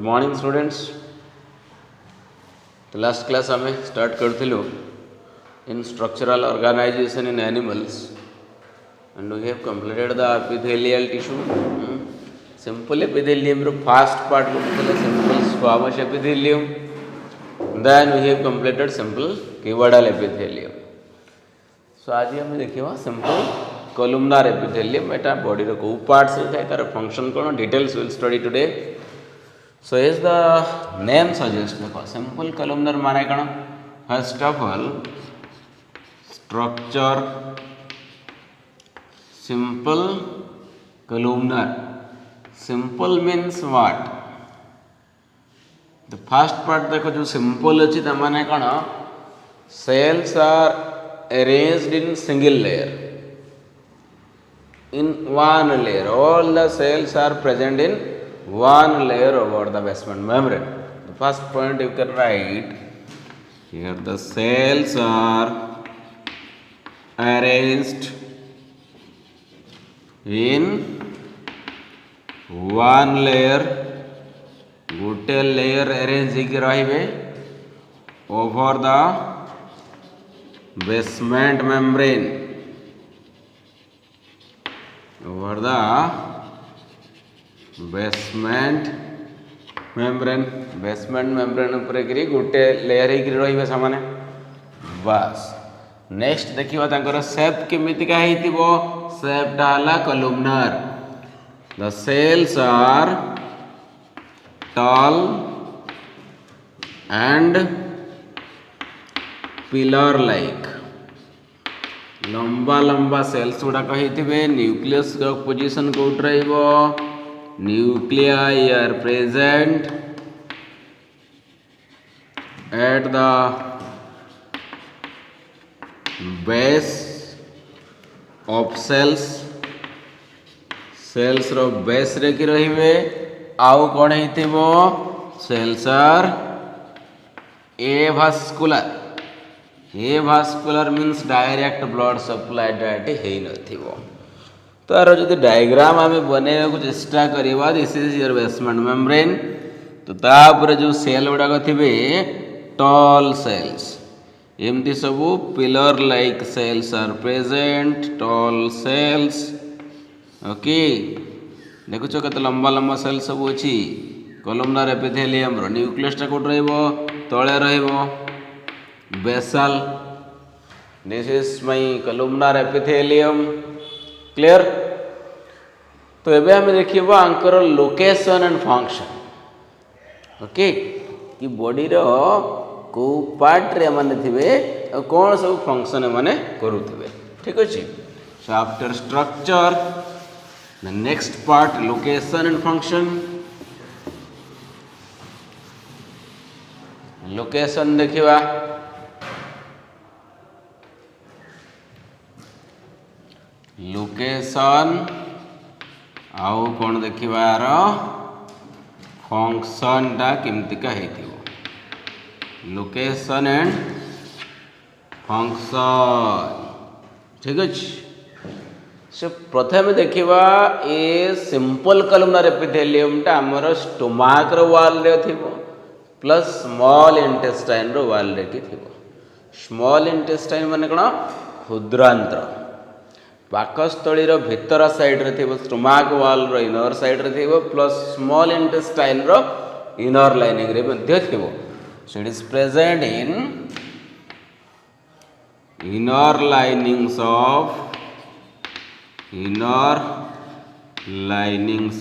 Morning students. तो last class आम start करूँ in structural organisation in animals and we have completed the epithelial tissue. Simple epithelium रो first part को simple squamous epithelium, then we have completed simple cuboidal epithelium. So आज हम देखा simple columnar epithelium. एटा body रो को parts रे तार फंक्शन कोन details will study today. So as the name suggests, देखो simple columnar माने कण first of all structure simple columnar. Simple means what? The first part देखो जो simple अच्छी त माने कण cells are arranged in single layer, in one layer. All the cells are present in one layer over the basement membrane. The first point you can write here: the cells are arranged in one layer. गोटे layer arrange रहिबे over the basement membrane, over the basement membrane. Basement membrane ऊपर गिरी गोटे layer ही रही सामाने बस। Next देखिबा तांकर shape केमितिका हेतिबो, शेपटा हला columnar. The cells are tall and pillar like. लंबा लंबा सेल्स गुड़ाक होइथिबे। न्यूक्लियस का पोजीशन कोट रहिबो, nuclei are present at the base of cells. cells रो base रे कि रहिबे। आउ कोन हेतिबो, cells are avascular. avascular means direct blood supply direct हेइ नथिबो। तार जो डायग्राम आम बनैया चेष्टा करवा, this is your basement membrane. तो तापर जो सेल गुड़ाक थे टॉल सेल्स, एमती सब pillar like cells are present, tall cells. Okay, देखुच के लंबा लंबा सेल सब अच्छी कॉलमनार एपिथेलियम। न्यूक्लियसटा कोट तले basal. This is my columnar epithelium. Clear? तो एबे हमें देखिबा आंकर लोकेशन एंड फंक्शन। ओके, कि बॉडी रो को पार्ट रे माने थिबे और कौन सब फंक्शन माने करूथिबे। ठीक अछि। So after structure the next part location and function. Location देखिबा, लोकेशन आउ कौन देखिबा यार फंक्शन टा केमतिका हेतिबो। Location and function. ठीक अछि। सो प्रथम देखिबा ए सिंपल कॉलमनार एपिथेलियम टा हमर स्टोमाक रो वॉल रे थिबो प्लस स्मॉल इंटेस्टाइन रो वॉल रे कि थिबो। स्मॉल इंटेस्टाइन माने कोन, क्षुद्रांत्र। पाकस्थली भितर साइड रे थिबो स्टोमाक वॉल रो इनर साइड रे थिबो प्लस स्मॉल इंटेस्टाइन रो इनर लाइनिंग रे मध्ये थिबो। So it is present in inner linings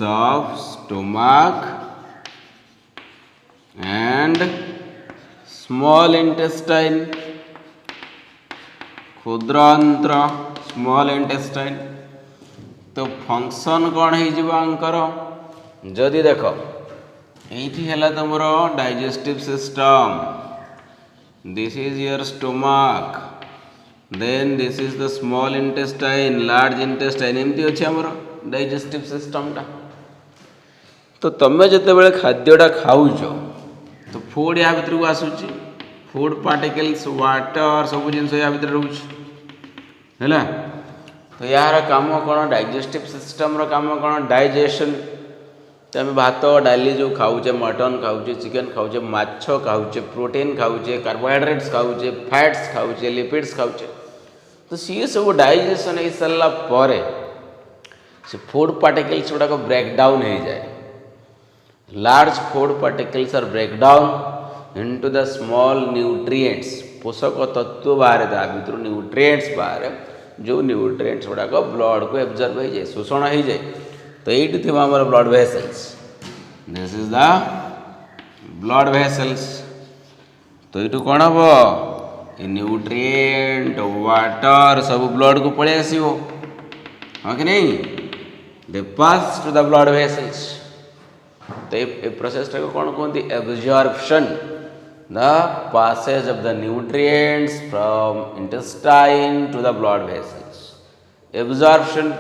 of stomach and small intestine, क्षुद्रांत्र स्मॉल इंटेस्टाइन। तो फंक्शन कौन होकर जदि देख ये है तुम digestive system, this is your stomach, then this is the small intestine, large intestine. एमती अच्छे आमर डाइजेस्टिव सिस्टम टा। तो तुम्हें जिते खाद्यटा खाऊच तो फूड या भर को आसूची, फूड पार्टिकल्स वाटर सब जिन या भर रोच है। तो यार काम कौन, डाइजेस्टिव सिस्टम रो काम कौन, डाइजेशन। तो आम भात डाली जो खाऊे मटन खाऊे चिकेन खाऊे माछ खाऊे प्रोटीन खाऊे कार्बोहाइड्रेट्स खाऊे फैट्स खाऊे लिपिड्स खाऊे तो सी सब डाइजेशन हो सारा पर से फूड पार्टिकल्स गुड़ाक ब्रेकडाउन हो जाए large food particles are breakdown into the small nutrients पोषक तत्व बाहर ता भर न्यूट्रिएंट्स बाहर जो न्यूट्रिएंट्स गुड़ाक ब्लड को एब्जर्व हो जाए शोषण हो जाए तो ये थी आम blood vessels this is the blood vessels तो ये कौन हम न्यूट्रिएंट वाटर सब ब्लड को पलि आसो हाँ कि नहीं they pass to the blood vessels तो ये प्रोसेस को कौन कहते absorption the passage of the nutrients from intestine to the blood vessels absorption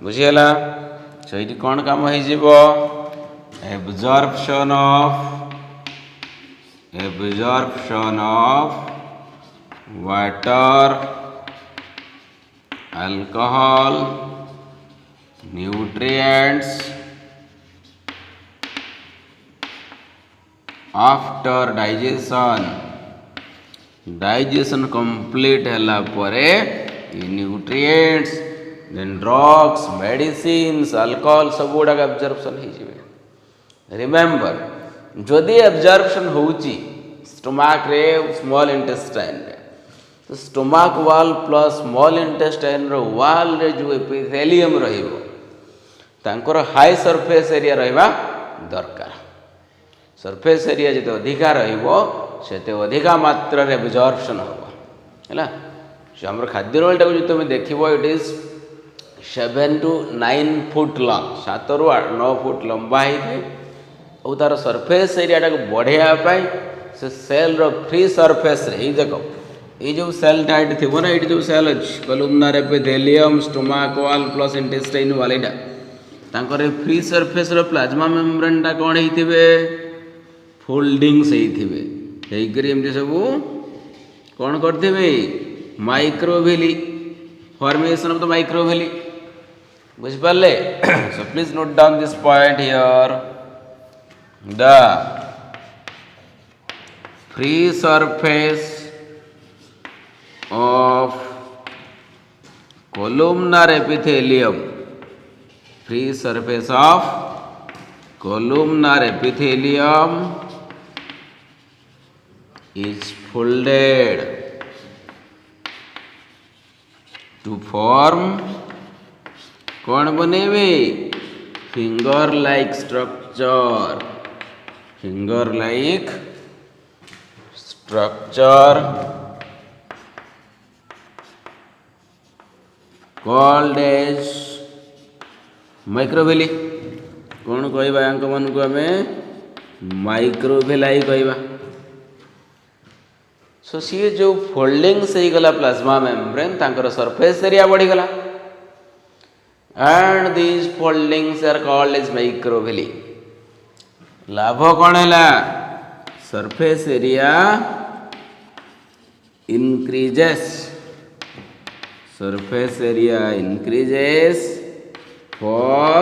बुझीगला so ये कौन काम हो absorption of water alcohol nutrients after digestion complete है परे nutrients then drugs medicines alcohol सब गुड़ाक एब्जर्प्शन हो रिमेंबर जदि एब्जर्प्शन होची स्टोमाक रे स्मॉल इंटेस्टाइन रे तो stomach wall plus small intestine रो वाल रे जो एपिथेलियम रहिबो तांकर हाई सरफेस एरिया रहिबा दरकार सरफेस एरिया जिते अधिका रहिबो सेते अधिका मात्रा रे एब्जॉर्प्शन होबो हैला से हमर खाद्य रोलटा जो तुम देखिबो it is 7 to 9 foot long 7 ରୁ 9 फुट लंबा है और तार सरफेस एरिया को बढ़ाई से सेल रो फ्री सरफेस रे देख ये जो सेलटा ये थी ना ये जो सेल अच्छी columnar epithelium stomach wall plus intestine wall यहाँ फ्री सरफेस रो प्लाज्मा मेम्ब्रेनटा कौन होते फोल्डिंग्स होते एमती सब कौन करते microvilli formation of the microvilli बुझिपारे so please note down this point here the free surface of columnar epithelium free surface of columnar epithelium is folded to form कौन बनेवे finger like structure called as microvilli कौन कहवा या मन को आम microvilli कहवा सो सी जो फोल्डिंग्स हो गला प्लाज्मा मेम्ब्रेन तांकर सरफेस एरिया बढ़ीगला and these foldings are called as microvilli लाभ कौन है surface area increases surface area increases for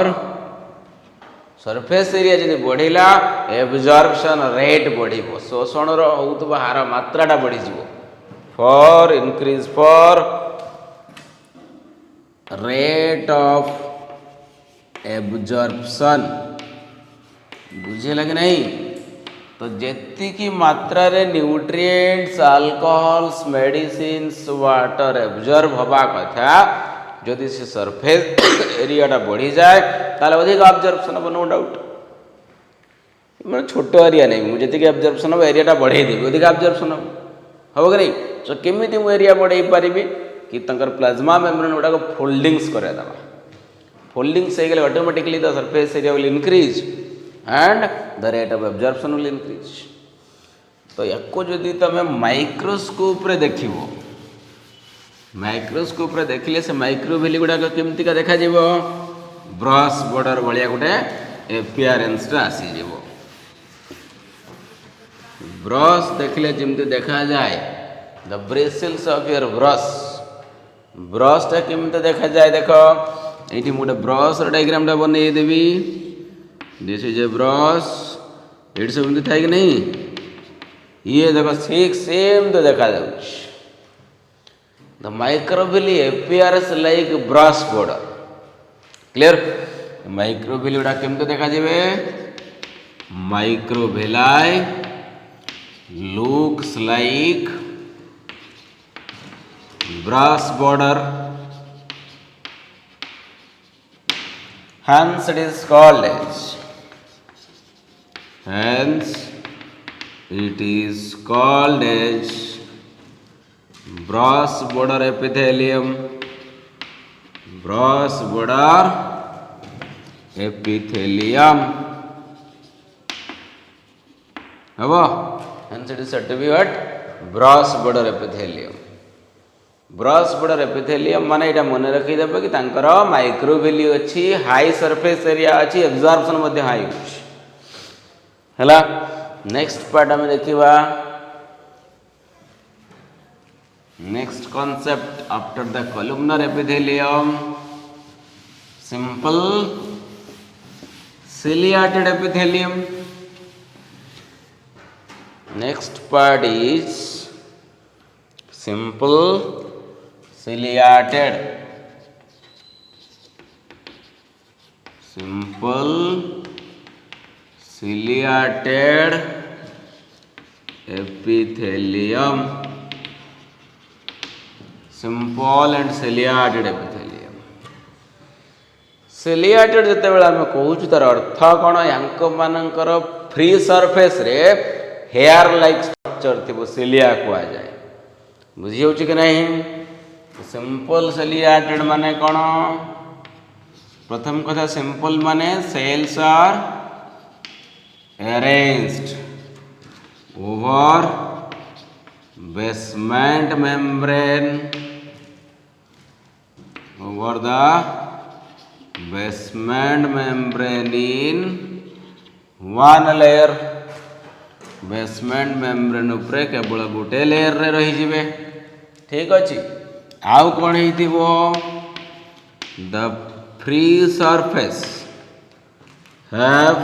surface area जब बढ़िला एब्जॉर्प्शन रेट बढ़िबो शोषण रो होउतबा हार मात्राटा बढ़ी जिवो for increase for rate of absorption बुझे कि नहीं तो जेती की मात्रा रे nutrients alcohols medicines water absorb हवा कथा जदि से सरफेस एरियाटा बढ़ी जाए ताले अधिक एब्जॉर्प्शन हम नो डाउट मैं छोट एरिया नहीं मुझे जी एब्जॉर्प्शन हम एरियाटा बढ़े देवी अधिक एब्जॉर्प्शन हम कि नहीं तो केमी मुझे एरिया बढ़े पारि कि प्लाज्मा मेम्ब्रेन गुड़ाक फोल्डिंग्स करदेवा फोल्डिंग्स हो गले automatically the surface area will increase and the rate of absorption will increase तो याको जदि तुम माइक्रोस्कोप रे देखिबो माइक्रोस्कोप रे देखिले से माइक्रोविली गुड़ाक केमती का देखा जीवो ब्रश बॉर्डर भाया गोटे एपियरेंस आसी जीवो ब्रश देखले जमती देखा जाए द ब्रेसिल्स ऑफ योर ब्रशटा केमती देखा जाए देख ये गोटे ब्रश डायग्राम टा बनई देवी दिस इज ए ब्रश ये सब एमती थाए कि नहीं ये देखो ठीक सेम तो देखा the microvilli appears like brush border clear microvilli गुड़ा केमती देखा जाए microvilli looks like brass border hence it is called as brass border epithelium brass border epithelium hence it is said to be what brass border epithelium brush border epithelium माने एटा मन रखी देबे कि तांकर माइक्रोविली अछि हाई सरफेस एरिया अछि absorption मध्ये high अछि हला नेक्स्ट पार्ट हम देखिबा next concept after the columnar epithelium simple ciliated epithelium next part is simple ciliated epithelium simple and ciliated epithelium ciliated ଯେତେବେଳେ ଆମେ କହୁଛୁ ତାର ଅର୍ଥ କ'ଣ ୟାଙ୍କ ମାନଙ୍କର ଫ୍ରି ସରଫେସ୍ ରେ हेयर लाइक स्ट्रक्चर थी सिलिया कुआजाए बुझी हो कि नहीं सिंपल सिलिएटेड माने कौन प्रथम कथा सिंपल माने cells are arranged over basement membrane over the basement membrane in one layer basement membrane उपरे केवल गोटे लेयर रे रही जिवे ठीक अछि आउ कोन हेतिबो the free surface have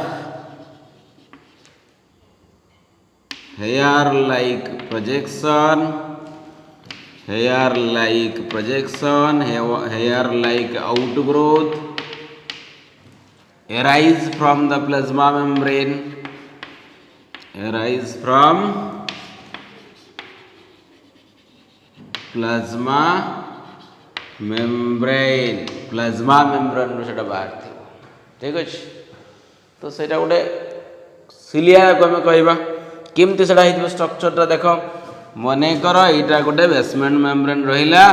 hair like projection hair like outgrowth arise from the plasma membrane arise from plasma membrane ରୁ ସେଟା ବାହାରିଥିବ ଠିକ୍ ଅଛି ତ ସେଇଟା ଗୋଟେ ସିଲିଆକୁ ଆମେ କହିବା କେମିତି ସେଇଟା ହେଇଥିବ ଷ୍ଟ୍ରକ୍ଚରଟା ଦେଖ ମନେକର ଏଇଟା ଗୋଟେ ବେସମେଣ୍ଟ ମେମ୍ବ୍ରେନ୍ ରହିଲା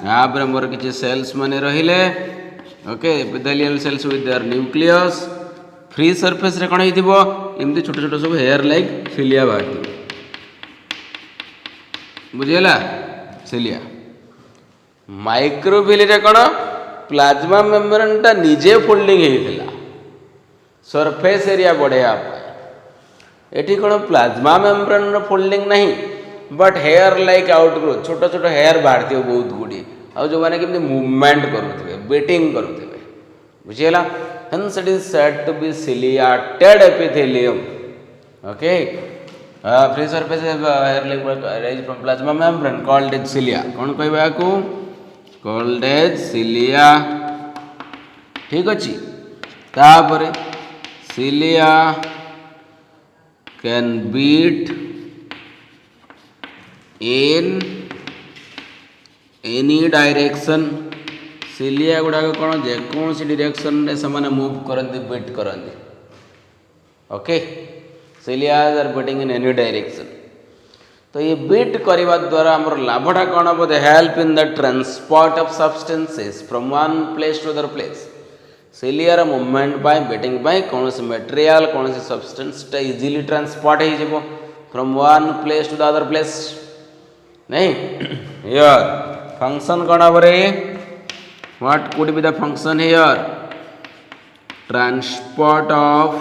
ତାପରେ ମୋର କିଛି ସେଲ୍ସ ମାନେ ରହିଲେ okay epithelial cells with their nucleus free surface रे कोन हेतिबो एमती छोट छोट सब हेयर लाइक सिलिया बाटी बुझियला सिलिया माइक्रोविली रे कोन प्लाज्मा मेम्ब्रेन ता निजे फोल्डिंग हेतिला सरफेस एरिया बढ़िया एठी कोन प्लाज्मा मेम्ब्रेन रो फोल्डिंग नहीं बट हेयर लाइक आउटग्रोथ छोट छोट हेयर बाहरती बहुत गुडी आ जो माने केमती मूवमेंट करूथिबे बेटिंग करूथिबे बुझियला hence it is said to be ciliated epithelium okay free surface hair like arise from plasma membrane called as cilia कोन कहबा को called as cilia ठीक अछि तापर cilia can beat in any direction cilia गुड़ाक कौन जेकोसी डायरेक्शन रे समान मूव करती बीट करती okay cilia are beating in any direction तो ये बीट करने द्वारा आमर लाभटा कौन हम they help in the transport of substances from one place to other place सिलियार मूवमेंट बाय बीटिंग बाय कौन से मटेरियल कौन से सब्सटेंस टा इजीली ट्रांसपोर्ट हो जाबो from one place to the other place नहीं हियर function कौन बरे what could be the function here transport of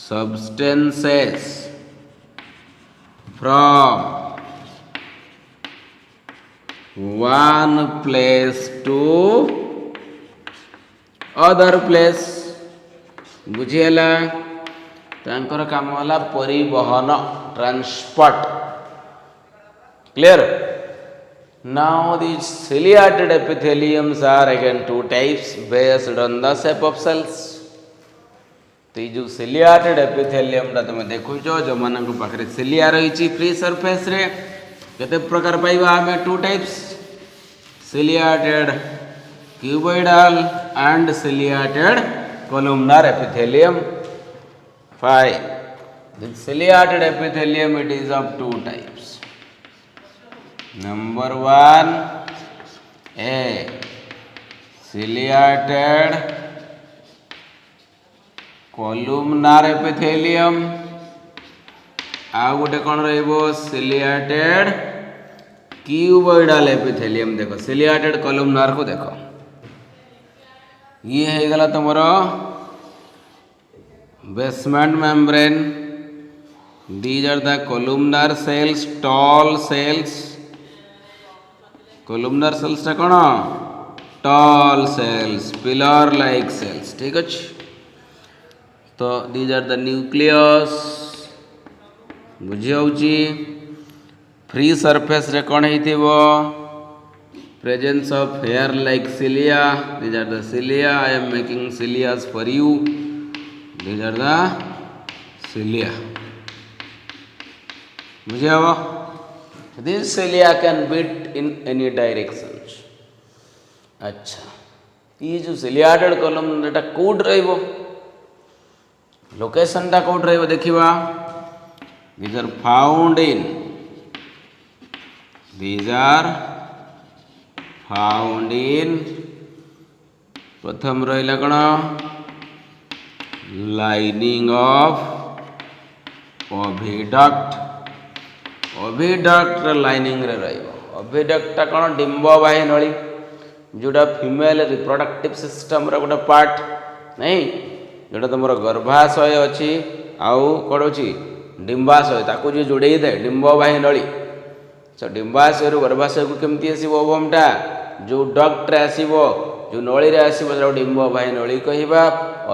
substances from one place to other place बुझीगला तांकर काम होला परिवहन transport clear now these ciliated epitheliums are again two types based on the shape of cells तो ये जो ciliated epithelium टा तुम देखो जो मान पाखे cilia रही फ्री सरफेस रे केते प्रकार पाइबा हमें two types ciliated cuboidal and ciliated columnar epithelium. Fine. The ciliated epithelium it is of two types. Number one, a ciliated columnar epithelium. आउ गोटे कौन रहिबो ciliated cuboidal epithelium. देखो ciliated columnar को देखो ये है गला तुम्हारा basement membrane. These are the columnar cells, tall cells. columnar cells टा कौन tall cells, pillar like cells. ठीक अछि तो these are the nucleus बुझी होउची फ्री सरफेस रे कौन हेतिबो presence of hair like cilia. These are the cilia. I am making cilias for you. These are the cilia. बुझे हो this cilia can beat in any directions. अच्छा ये जो ciliated column टा कोड रहिबो location टा कोड रहिबो देखिबा these are found in प्रथम रहिला कण लाइनिंग ऑफ ओविडक्ट लाइनिंग रे रहिबो ओविडक्ट टा कण डिंबवाही नळी जोटा फीमेल रिप्रोडक्टिव सिस्टम रो गोटे पार्ट नहीं जोटा तुमर गर्भाशय अछि आउ कोड अछि डिंबाशय ताको जे जोड़े दे डिंबवाही नळी सो डिंबाशय रु गर्भाशय को केमती आसीबो ओवमटा जो डक्ट रे आसीबो जो नळी रे आसीबो जो डिंबवाही नळी कहिबा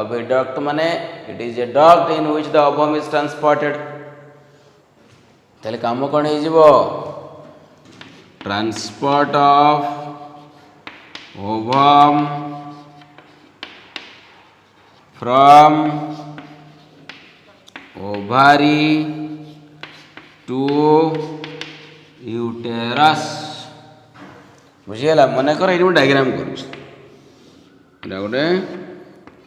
ओविडक्ट माने it is a duct in which the ovum is transported तले काम कोन हे जिवो transport of ovum from ovary to uterus बुझिएला मन कर ये डायग्राम करूँ गोटे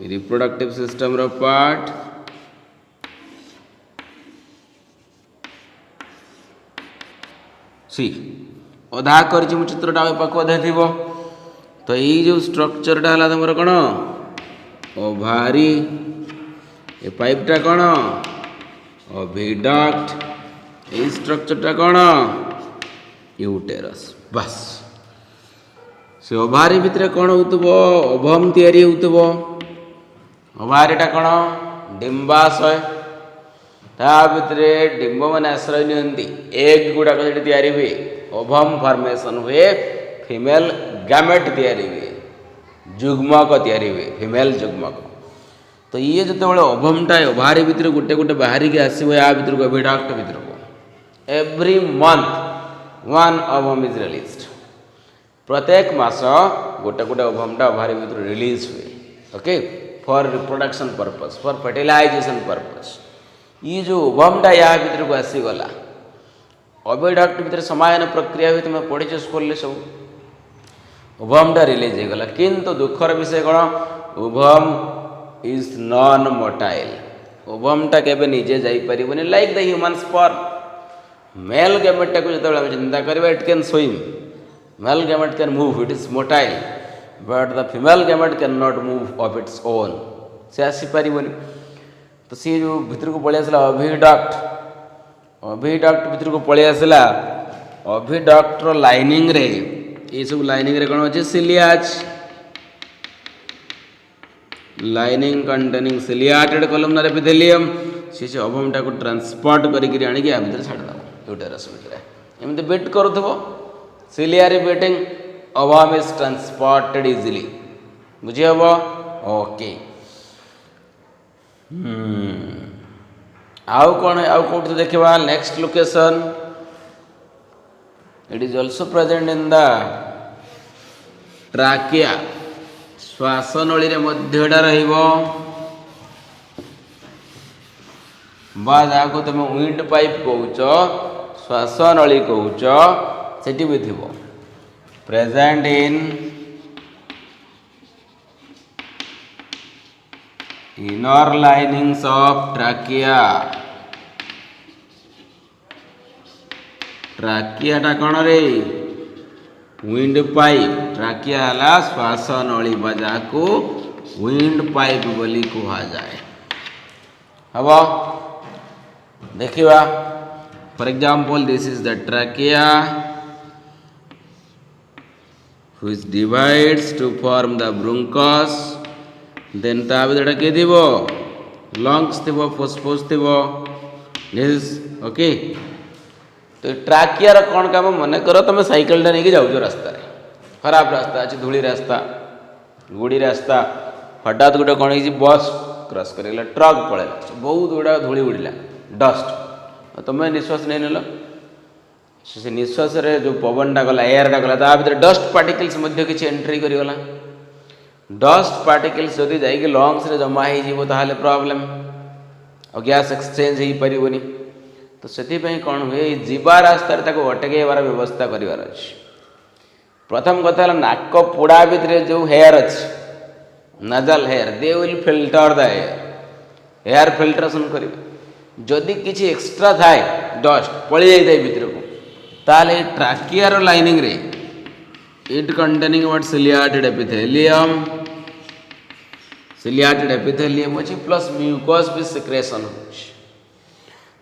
रिप्रोडक्टिव सिस्टम रो पार्ट सी अधा कर चित्रटा पाक अधा थी तो ये जो स्ट्रक्चरटा है तुम कौन ओभारी ये पाइपटा कौन ओविडक्ट ये स्ट्रक्चरटा कौन यूटेरस बस से ओभारी भितर कौन होतबो ओभम तैयारी होतबो ओभारीटा कौन डिंबाशय ता भितर डिंब माने आश्रय नियंती एग गुडा तैयारी हुए ओभम फॉर्मेशन हुए फीमेल गैमेट तैयारी हुए जुग्मक तैयारी हुए फीमेल जुग्मक तो ये जो ओभमटा ओभारी भितर गोटे गोटे बाहरी के आसो या भर को ओविडक्ट भर को every month one ovum is released प्रत्येक मास गोटे गोटे ओभमटा ओभारी भर रिलीज हुए okay for reproduction purpose for fertilization purpose ये जो ओभमटा या भर को आसीगला ओविडक्ट भर समायन प्रक्रिया हुए तुम पढ़ी स्कूल सब ओभमटा रिलीज हो गला किंतु दुखर विषय कौन ओभम इज नॉन मोटाइल ओभमटा केबे निजे जाई परिबोनी like the human sperm male gamete को जतबे हम चिंता करबा it can swim male gamete can move it is motile but the female gamete can not move of its own से आसी परिबोनी तो सी जो भीतर को पळे आसला ओविडक्ट भीतर को पळे आसला ओविडक्ट रो लाइनिंग रे ये सब लाइनिंग रे कौन अच्छे सिलियाज लाइनिंग कंटेनिंग सिलियाटेड कॉलमनर एपिथेलियम से ओभमटा को ट्रांसपोर्ट करिक आनिक या भीतर छाड़ दब यूटेरस भीतर एमती बेट करूथबो ciliary beating ovum is transported easily बुझी हम ओके आउ कौन आउ कौट देखा next location it is also present in the trachea श्वासनली मध्यटा रहिबो बा जहाँ तुम विंड पाइप कौच श्वासनली कौच सेठी भी थी present in inner linings of trachea ट्राकियाटा कौन रे विंड पाइप ट्राकिया है श्वासनली बजा को विंड पाइप बोली कह जाए हम देखिवा for example this is the trachea which divides to form the bronchus then ता भीतर के थी लंग्स थी फुसफुस थी दिस ओके तो ट्राकियार कौन काम मन कर तुम साइकिल नहीं जाऊँ रास्ता खराब रास्ता अच्छे धूली रास्ता गुड़ी रास्ता हठात गोटे कौन है बस क्रॉस कर ट्रक पड़ेगा बहुत गुड़ा धूली उड़िला डस्ट तुम निश्वास नहीं नेल से निश्वास जो पवनटा गला एयरटा गला ता भीतर डस्ट पार्टिकल्स किसी एंट्री करगला डस्ट पार्टिकल्स जदि जाइए लंग्स रे जमा हो ताहले प्रॉब्लम और गैस एक्सचेंज हो पारिबनी तो से कौन हुए जीवा रास्तार अटकेबार व्यवस्था करार अच्छे प्रथम कथा नाक पोड़ा भितर जो हेयर अच्छे nasal hair they will filter the air filtration करेंगे जदि किसी एक्सट्रा थाए डस्ट पड़ी जाए भितर को ताले ट्राकियार लाइनिंग रे it containing what ciliated epithelium ciliated epithelium अच्छी प्लस म्यूकस भी सिक्रेशन हो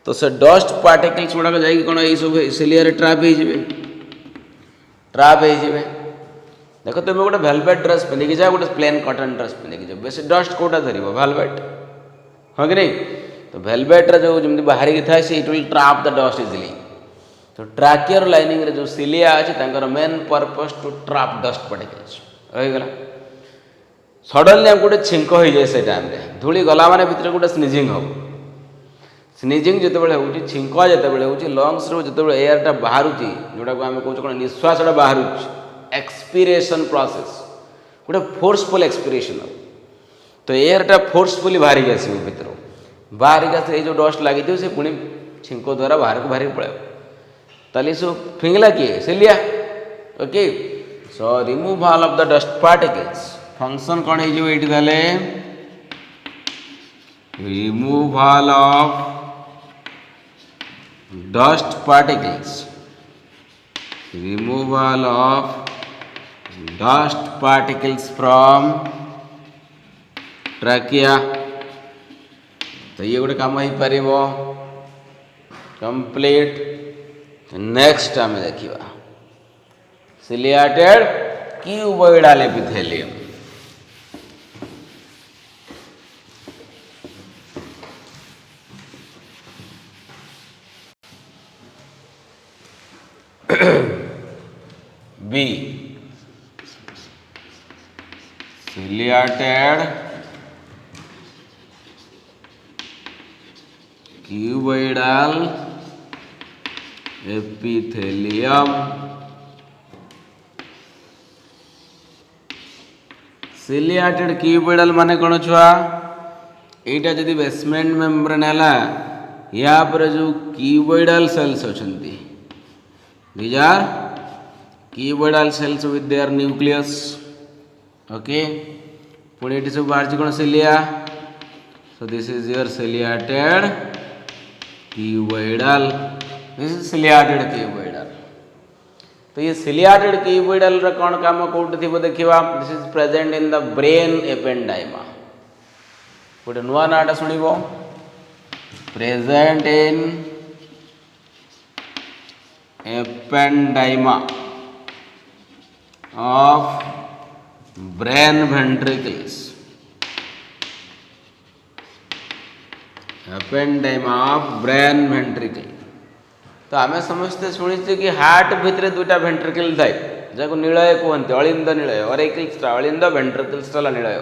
तो से डस्ट पार्टिकल्स गुड़ाक जाकि कौन ये सब सिलिया ट्राप हो देख तुम गोटे वेलवेट ड्रेस पिंधिकी जा गोटे प्लेन कटन ड्रेस पिंधिकी जा बेस डस्ट कौटा धर वेलवेट हाँ कि नहीं तो वेलवेट्रे जो जमी बाहर की थाए it will trap the dust easily तो ट्राकियर लाइनिंग रे जो सिलिया अच्छे main purpose to trap dust particles रहीगला सडनली गोटे छिंक हो जाए से टाइम धूली गला माने भितर गोटे स्निजिंग हम स्निजिंग जितेबाला हो छिंक जितेबाला हो लंग्स रो जितेबाला एयरटा बाहर जोटा को आम कौन कौन निश्वासटा बाहर एक्सपीरेशन प्रोसेस गोटे फोर्सफुल एक्सपीरेशन तो एयरटा फोर्सफुली बाहर की आसो भर बाहर की आस जो डस्ट लगी से पुणी छिंक द्वारा बाहर को बाहर पड़े ताली सब फिंगला किए cilia okay so removal of the dust particles function कौन हो removal of dust particles removal of dust particles from trachea तो ये गोटे काम हो पार कंप्लीट नेक्स्ट आम देखा ciliated cuboidal epithelium B ciliated cuboidal epithelium ciliated cuboidal माने कौन छुआ एटा जदि बेसमेंट मेम्ब्रेन है या पर जो क्यूबॉइडल सेल्स अच्छी these are cuboidal cells with their nucleus okay Pune ये सब बाहर कौन cilia so this is your ciliated cuboidal this is ciliated cuboidal तो ये ciliated cuboidal रा कौन काम कोड थी वो देखिवा this is present in the brain ependyma गोटे नुआ नाटा सुनिबो present in ependyma of brain ventricles ependyma of brain ventricle तो आम समस्ते शुणी कि हार्ट भितर दुईटा भेंट्रिकल थाए जहाँ निलय कहते अलिंद निलय अरेकिल्सटा अलिंद भेंट्रिकल्सटा नीलय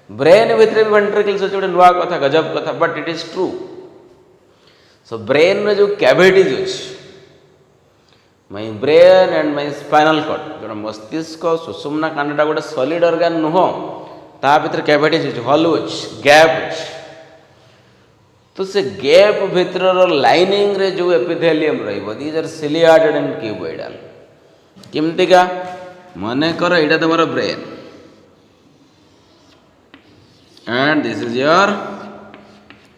ब्रेन भितर भी वेंट्रिकल्स अच्छे गोटे नुआ कथा गजब कथा but it is true so brain जो कैविटीज अच्छे my brain and my spinal cord जो मस्तिष्क सुषुम्ना कांडटा गोटे सॉलिड ऑर्गन नुह ता भीतर कैविटीज अच्छे हॉल अच्छे गैप अच्छे तो से गैप भीतर लाइनिंग रे जो एपिथेलियम रहिबो दीज आर सिलियार्डेड एंड क्यूबॉइडल केमतिका मने कर एटा तमरो brain and this is your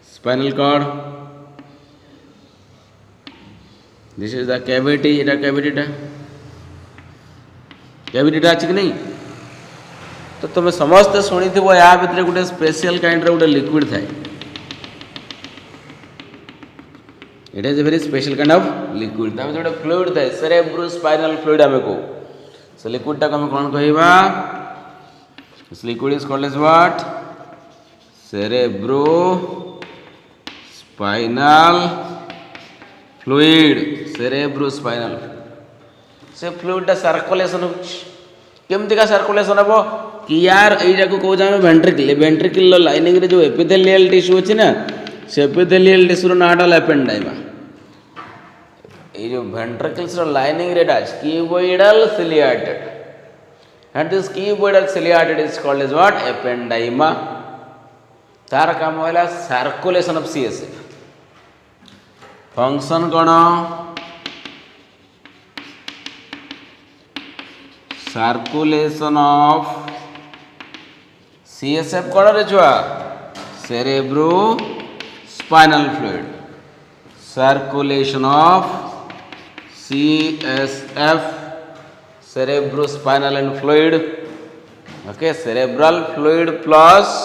spinal cord this is the cavity eta cavity टा अछि कि नहीं तो तुम समस्त शुणी थी या भितर गोटे स्पेशल काइंड गोटे लिक्विड थाए it is a very special kind of liquid ता गोटे फ्लूइड थाए सेरेब्रोस्पाइनल फ्लूइड आमे को से लिक्विड टा हम कोन कहबा this liquid is called as what cerebrospinal fluid cerebrospinal से फ्लूइड टा सर्कुलेशन केमती का सर्कुलेशन हम कि यार यही कौन आम वेंट्रिकल वेंट्रिकल लाइनिंग रे जो एपिथेलियल टिश्यू अच्छी ना से एपिथेलियल टिश्यू नाटा एपेंडाइमा ये जो वेंट्रिकल्स लाइनिंग रे cuboidal ciliated and this cuboidal ciliated is called as what ependyma तार काम है सर्कुलेशन ऑफ सीएसएफ फंक्शन कौन सर्कुलेशन ऑफ सीएसएफ कौन रे छुआ cerebro spinal fluid circulation of CSF cerebro spinal and fluid okay cerebral fluid plus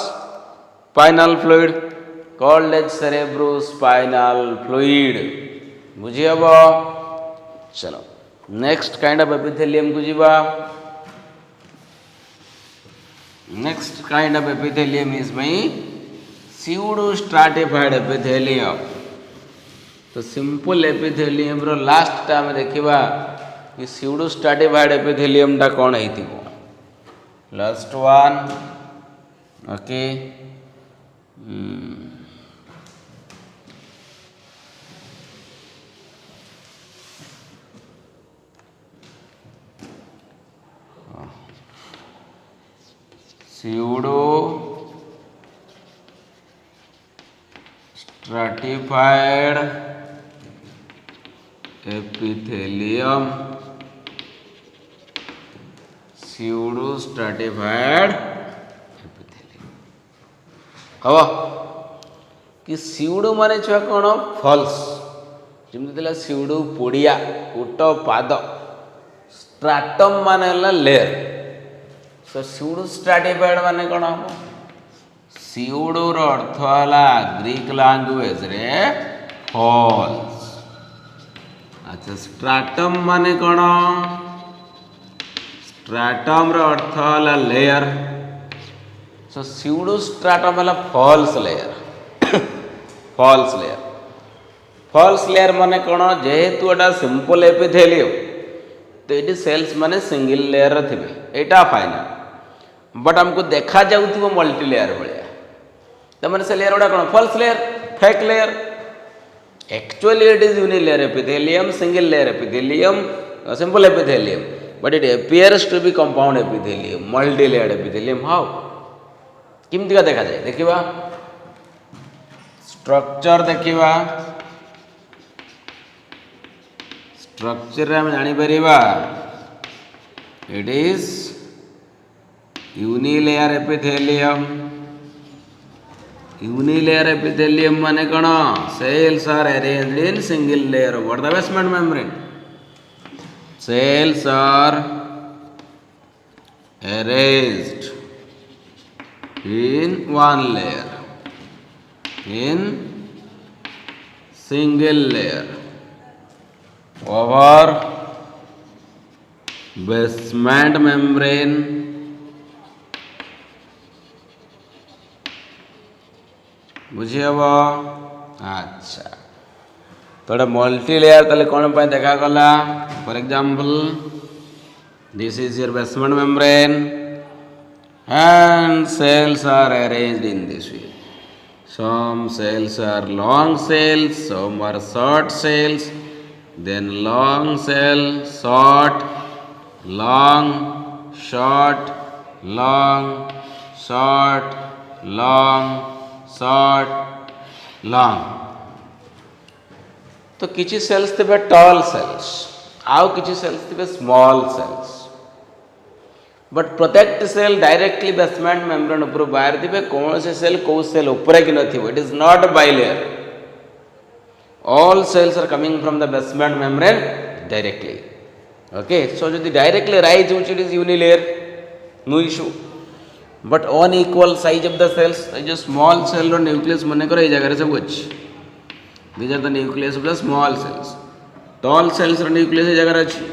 spinal fluid called as cerebrospinal fluid बुझी हम चलो नेक्स्ट काइंड ऑफ एपिथेलियम को जीवा next kind of epithelium is my pseudo stratified epithelium तो simple epithelium रो last time देखिबा कि pseudo stratified epithelium टा कोन हेतिबो last one okay pseudo stratified epithelium pseudo stratified हवा कि सिउडो माने छुआ कौन फॉल्स जमी सिउडो पोड़िया ओट पाद स्ट्राटम माने लेयर सो सिउडो स्ट्राटिफाइड माने कौन हम सिउडो रो अर्थ है ग्रीक लैंग्वेज रे फॉल्स अच्छा स्ट्राटम माने कौन स्ट्राटम रो अर्थ है लेयर सो pseudo stratum है फॉल्स लेयर फॉल्स लेयर माने कौन जेहेतु एटा सिंपल एपिथेलियम तो ये सेल्स माने सिंगल लेयर थे यहाँ फाइनल बट हमको देखा जाऊ मल्टी लेयर भाया तो मैंने से लेयर गुड़ा कौन false layer fake layer actually it is unilayer epithelium single layer epithelium simple epithelium but it appears to be compound epithelium multi layer epithelium how किमती का देखा जाए देखिबा स्ट्रक्चर देखिबा स्ट्रक्चर हम जानी परिबा इट इज यूनिलेयर एपिथेलियम माने कौन cells are arranged in single layer what the basement membrane cells are arranged in one layer in single layer over basement membrane बुझी हम अच्छा तो मल्टी लेयर ताले कौन पे देखा गला for example this is your basement membrane and cells are arranged in this way. Some cells are long cells, some are short cells, then long cell, short, long, short, long, short, long, short, long. तो किसी sales थे toll sales आउ किसी sales थे small cells but प्रत्येक cell directly basement membrane ऊपर बाहर थे कौन से सेल कौ सेल ऊपर कि नथिबो it is not bilayer all cells are coming from the basement membrane directly okay so जदि डायरेक्टली राइज होची it is unilayer no issue but unequal size of the cells जो स्मॉल सेल रो nucleus मन कर ए जगह सब अच्छी these are the nucleus of the small cells tall cells row nucleus ए जगह अच्छी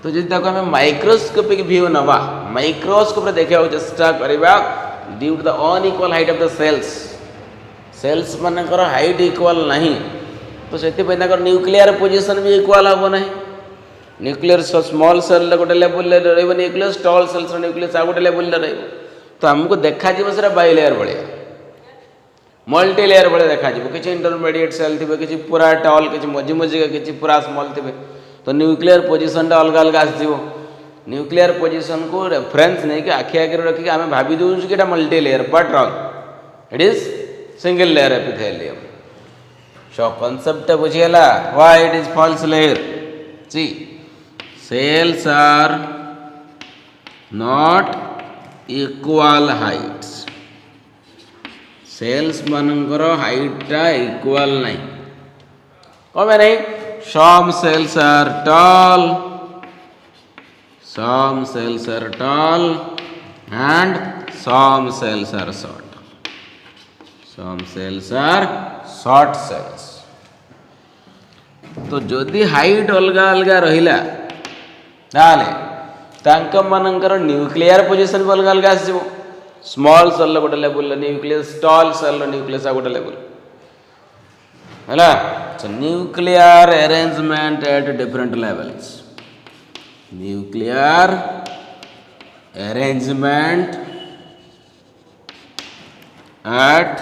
तो जदि ताको हमें माइक्रोस्कोपिक व्यू नवा माइक्रोस्कोप रे देखा चेष्टा करबा due to the unequal height of the cells cells मानकर हाइट इक्वल नहीं तो से न्यूक्लियर पोजिशन भी इक्वल हम ना न्यूक्लियर स्मॉल सेल गोटे लेवल रही न्यूक्लियस टॉल सेल्स न्यूक्लियस आ गोटे लेवल तो हमको देखा से बाइलेयर भाया मल्टी लेयर भाया देखा किसी इंटरमीडिएट सेल थे किसी पूरा टॉल किसी मझी मझिका किसी पूरा स्मॉल थे तो न्यूक्लियर पोजिशन अलग अलग आसो न्यूक्लियर पोजिशन को रेफरेन्स नहीं कि आखि आगे रखिक आम भावी दूसरे कि multi layer but wrong it is single layer epithelium so concept बुझीगला why it is false layer see cells are not equal heights cells मानकर हाइटा इक्वल नहीं कौन नहीं some cells are tall and some cells are short cells तो जदि height अलग अलग रहिला ताले तांक मानकर न्यूक्लियर पोजिशन भी अलग अलग आसीबो स्मॉल सेल गोटे level nucleus tall cell nucleus आ गोटे लेवल है so nuclear arrangement at different levels nuclear arrangement at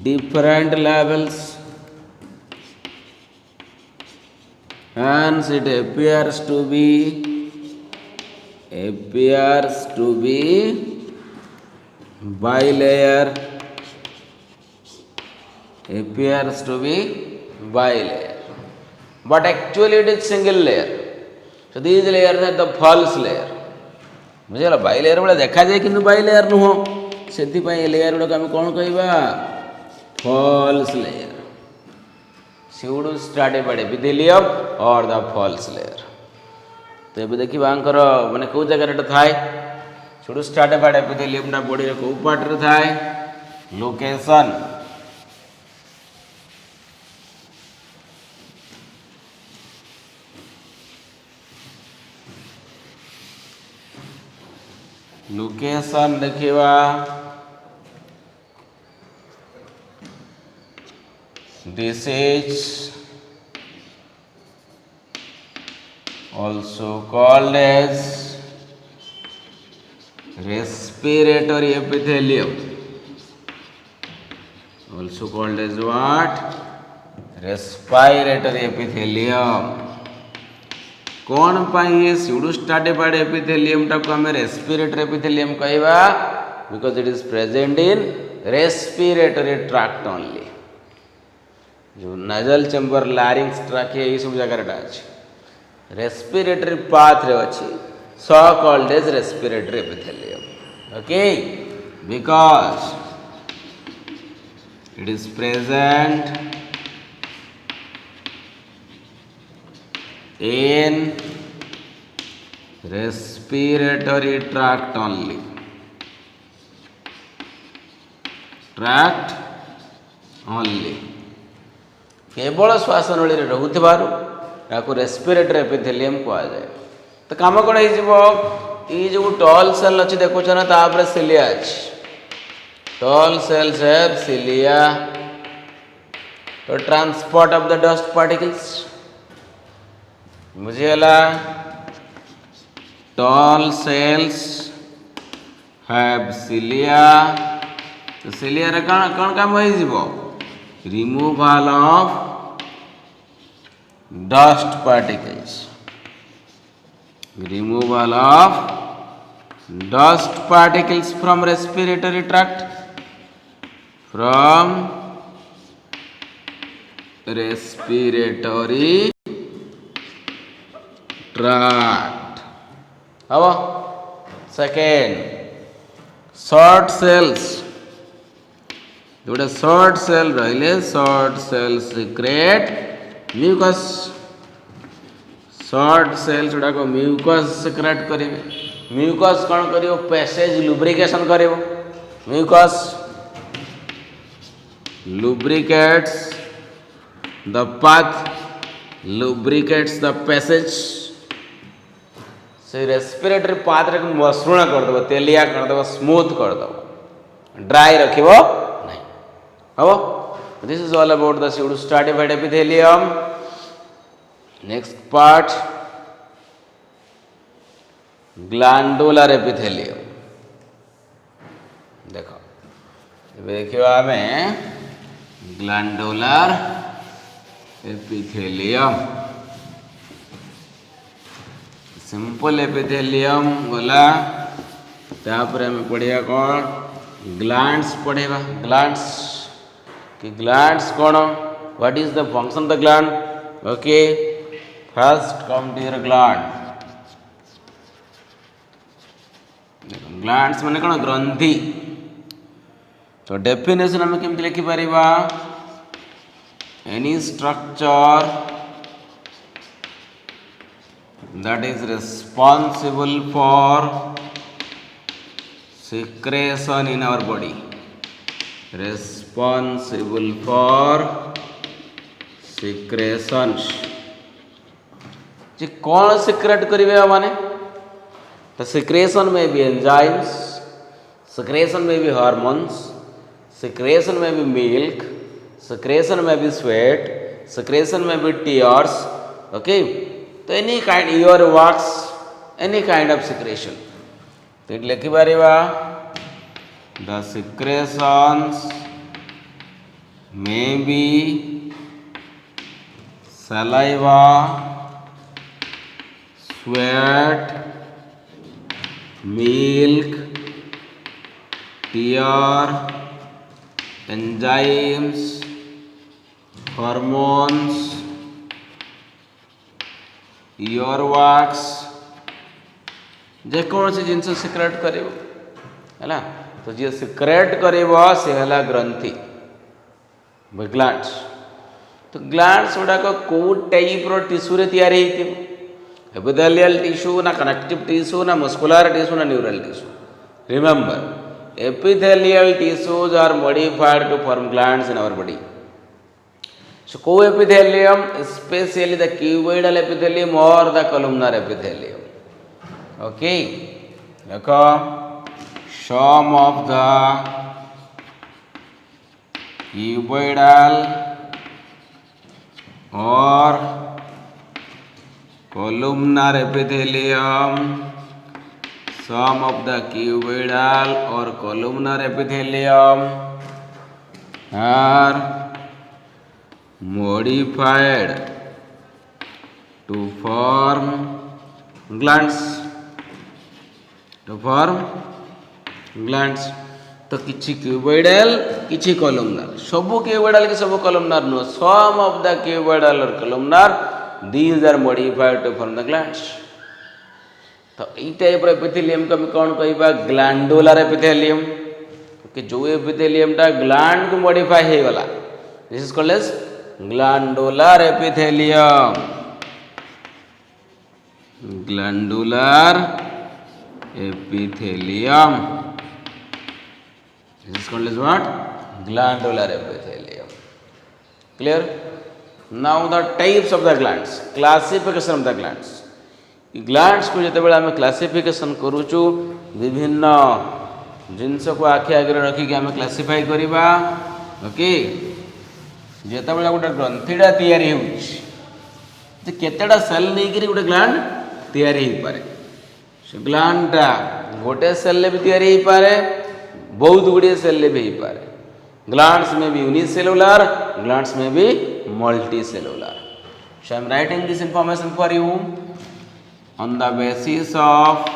different levels hence it appears to be bilayer appears to be bilayer but actually it is single layer so these layers are the false layer बुझेगा bilayer वाला देखा जाए किंतु bilayer नुह से layer गुड़ा आम कौन कह false layer pseudo stratified epithelium और द फॉल्स लेयर तो ये देखा माने कौ जगह थाए स्यूडो स्ट्राटिफाइड एपिथेलियम बॉडी रे कौ पार्ट रे थाए लोकेशन लोकेशन देखिवा this is also called as respiratory epithelium also called as what respiratory epithelium कौन पाई ये स्यूडोस्टाटिफाइड एपिथेलियम टाको आम रेस्पिरेटरी एपिथेलियम कहवा because it is present in respiratory tract only जो नाजल चैम्बर लारिंग्स ट्रैकिया ये सब जगह अच्छे रेस्पिरेटरी पाथ रे अच्छी so called as respiratory epithelium okay because it is present in respiratory tract only केवल श्वास नली रोथबार रेस्पिरेटरी एपिथेलियम कह जाए तो कम कौन हो जो टॉल सेल अच्छी देखुच ना तापर सिलिया अच्छी टॉल सेल्स हैव सिलिया तो transport of the dust particles बुझीगला tall cells have cilia. तो cilia रे कौन काम होई जीवो removal of dust particles, removal of dust particles from respiratory tract, from respiratory tract. How? Second, short cells. जोटा short cell रहिले short cells secrete mucus. short cells गुड़ा को mucus secrete करेंगे. mucus कौन करियो passage lubrication करियो. mucus lubricates the path, lubricates the passage. से respiratory path रे मसृण कर दबो, तेलिया कर दबो, स्मूथ कर दबो, ड्राई रखिबो नहीं. हबो this is all about the pseudo stratified epithelium. Next part glandular epithelium. देखो देखियो आमे ग्लैंडुलर एपिथेलियम. सिंपल एपिथेलियम गला तापर हमें पढ़िया कौन ग्लैंड्स पढ़ेगा. ग्लैंड्स कि ग्लैंड्स कौन, what is the function of the gland. Okay first come dear gland. Glands माने कौन ग्रंथि. तो डेफिनेशन हमें केमती लिखि परिबा any structure that is responsible for secretion in our body, responsible for secretions. जे कौन secrete करिवे माने the secretion may be enzymes, secretion may be hormones, secretion may be milk, secretion may be sweat, secretion may be tears. Okay, तो any kind your works any kind of secretion. तो लिखि पारिबा the secretions may be saliva, sweat, milk, tear, enzymes, hormones, your works. जेकोसी जिनस secrete करिवो हैला. तो जे secrete करिवो से हैला ग्रंथि ग्लैंड्स. तो ग्लैंड्स गुड़ा को टाइप रो टिश्यू रे तैयारी हेतिबो. एपिथेलियल टिश्यू ना कनेक्टिव टिश्यू ना मस्कुलर टिश्यू ना neural tissue. Remember epithelial tissues are modified to form glands in our body. So coepithelium, especially the cuboidal epithelium or the columnar epithelium. Okay, some of the cuboidal or columnar epithelium, some of the cuboidal or columnar epithelium are modified to form glands, to form glands. तो किछि cuboidal किछि columnar. सबु cuboidal के सबु columnar no. Some of the cuboidal और columnar these are modified to form the glands. तो ई type epithelium को हम कौन कहबा ग्लैंडुलर एपिथेलियम. कि जो एपिथेलियम टा ग्लैंड को मॉडिफाई हे वाला this is called as glandular epithelium. Glandular epithelium. This is called as what? Glandular epithelium. Clear? Now the types of the glands. Classification of the glands. Glands को जिते बेला हमें classification करूचु विभिन्न जिनस को आखि आगे रखिक आम क्लासीफाई करवा. ओके जिते बेला गोटे ग्रंथिटा तैयारी होकेतेटा सेल नहीं गोटे ग्लैंड तैयारी हो पारे. ଗ୍ଲାଣ୍ଡଟା ଗୋଟେ ସେଲ୍ରେ ବି ତିଆରି ହେଇପାରେ, ବହୁତ ଗୁଡ଼ିଏ ସେଲ୍ରେ ବି ହେଇପାରେ। ଗ୍ଲାଣ୍ଡସ୍ ମେ ବି ୟୁନିସେଲୁଲାର, ଗ୍ଲାଣ୍ଡସ୍ ମେ ବି multicellular. So I am writing this information for you on the basis of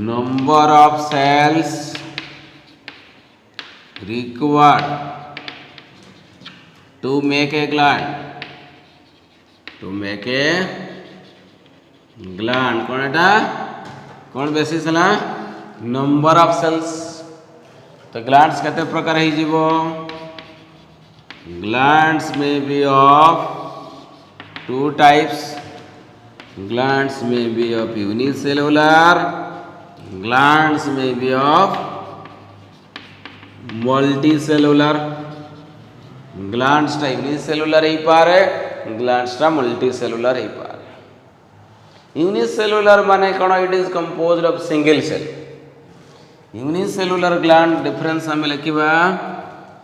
number of cells required to make a gland. To make a gland कौन एटा कौन बेसिस है ना नंबर ऑफ सेल्स। तो ग्लैंड्स केते प्रकार है जीवो glands may be of two types. Glands may be of unicellular, glands may be of multicellular. Glands टा unicellular ही पारे, glands टा multicellular ही पारे। Unicellular माने कौन it is composed of single cell. Unicellular gland difference हमें लिखिबा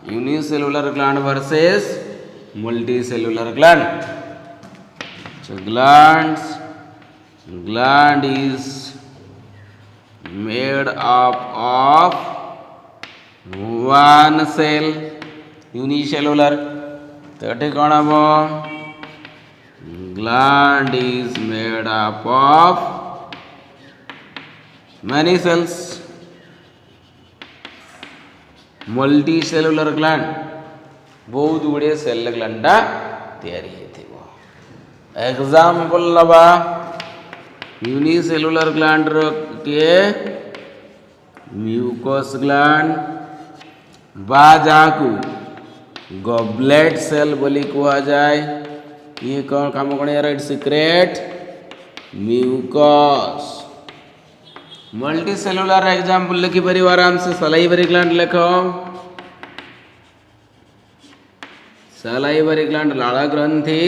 unicellular gland versus multicellular gland. So gland is made up of one cell unicellular. तो कौन हम gland is made up of many cells. multicellular gland बहुत गुड़े cell gland तैयारी हेथिबो। Example नबा unicellular gland के mucus gland बा जाकू गॉबलेट सेल बोली कुआ जाए। ये कौन काम कौन यार it secrete mucus. Multi cellular example लिखी परिवार आराम से सलाइवरी ग्लैंड लिखो। सलाइवरी ग्लैंड लाला ग्रंथि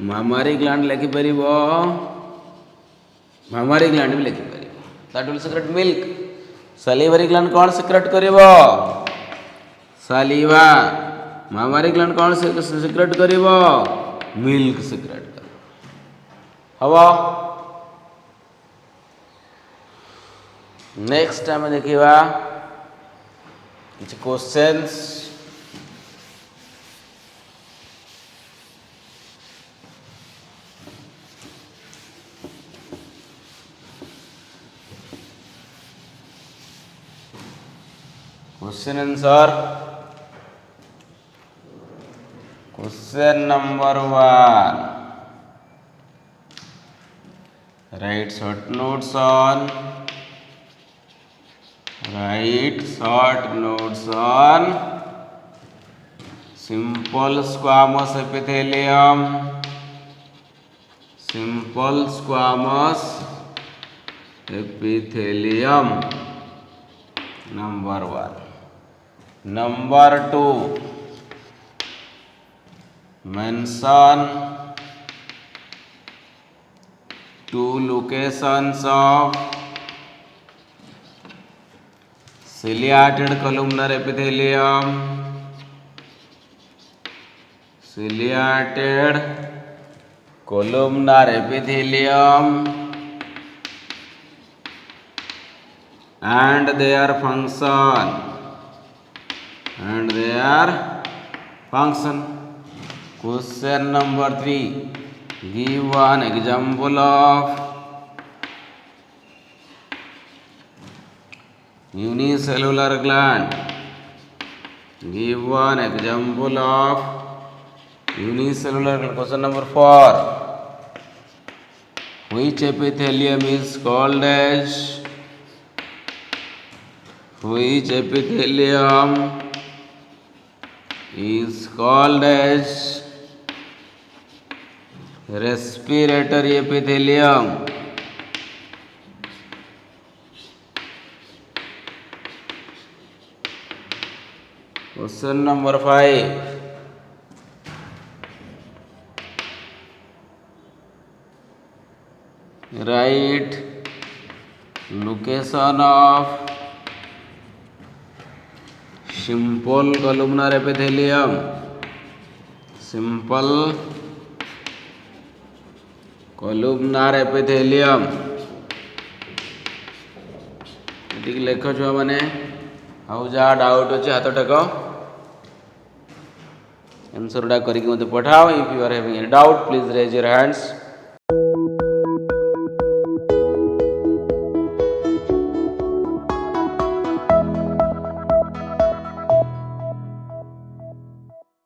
मामारी ग्लैंड लिखी परिवो मामारी ग्लैंड भी लिखी परिवो that will secrete milk. Salivary gland कौन सीक्रेट करिवो सलीवा। मामारी ग्लैंड कौन सीक्रेट करिवो मिल्क सीक्रेट करिवो हवा। नेक्स्ट आम देखा किसी questions. Question answer. Question number 1 write short notes on simple squamous epithelium. Simple squamous epithelium number 1. Number 2 mention 2 locations of ciliated columnar epithelium. Ciliated columnar epithelium and their function. Question number 3 give one example of unicellular gland. Give one example of unicellular gland. Question number 4 which epithelium is called as respiratory epithelium. Question number 5 write location of simple columnar epithelium. Simple columnar epithelium ଏତିକି ଲେଖ ଛୁଆମାନେ। ଆଉ ଯାହା doubt ଅଛି ହାତ ଟେକ, answer ଗୁଡ଼ା କରିକି ମୋତେ ପଠାଅ। If you are having any doubt please raise your hands.